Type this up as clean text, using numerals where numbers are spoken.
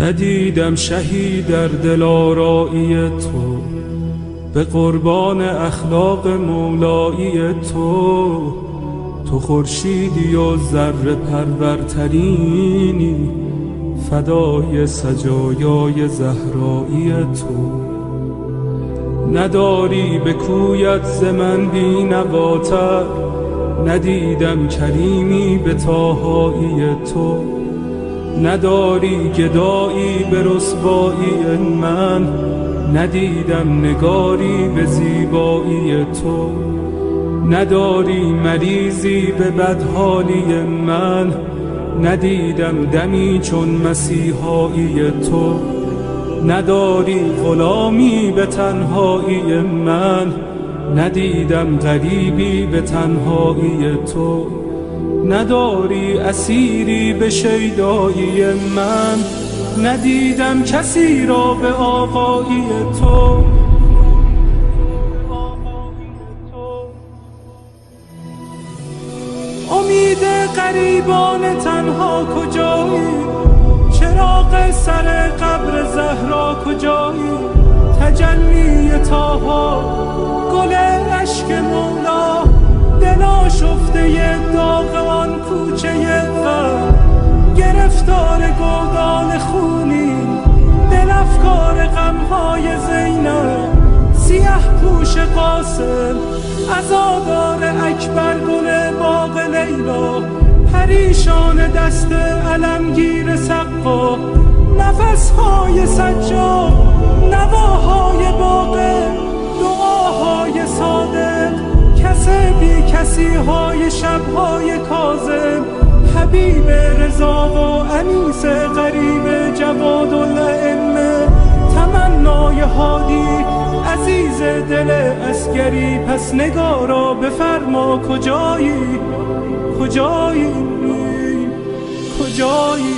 ندیدم شهی در دلارایی تو، به قربان اخلاق مولایی تو. تو خورشیدی و ذره پرورترینی، فدای سجایای زهرایی تو. نداری به کویت ز من بینواتر، ندیدم کریمی به طاهایی تو. نداری گدایی به رسوایی من، ندیدم نگاری به زیبایی تو. نداری مریضی به بدحالی من، ندیدم دمی چون مسیحایی تو. نداری غلامی به تنهایی من، ندیدم غریبی به تنهایی تو. نداری اسیری به شیدایی من، ندیدم کسی را به آقایی تو. امید غریبان تنها کجایی؟ چراغ سر قبر زهرا کجایی؟ تجلی طاها، گل اشک مولا، دل آشفته داغ آن کوچه غم. گرفتار گودال خونی، دل افکار غمهای زینب. سیه پوش قاسم، عزادار اکبر، گل باغ لیلا. پریشان دست علمگیر سقا، نفسهای سجاد، نواهای باقر، دعاهای صادق. کس بی کسی های شبهای کاظم، حبیب رضا و انیس غریب جواد الائمه. تمنای هادی عزیز دل عسکری، پس نگارا بفرما کجایی؟ کجایی؟ کجایی؟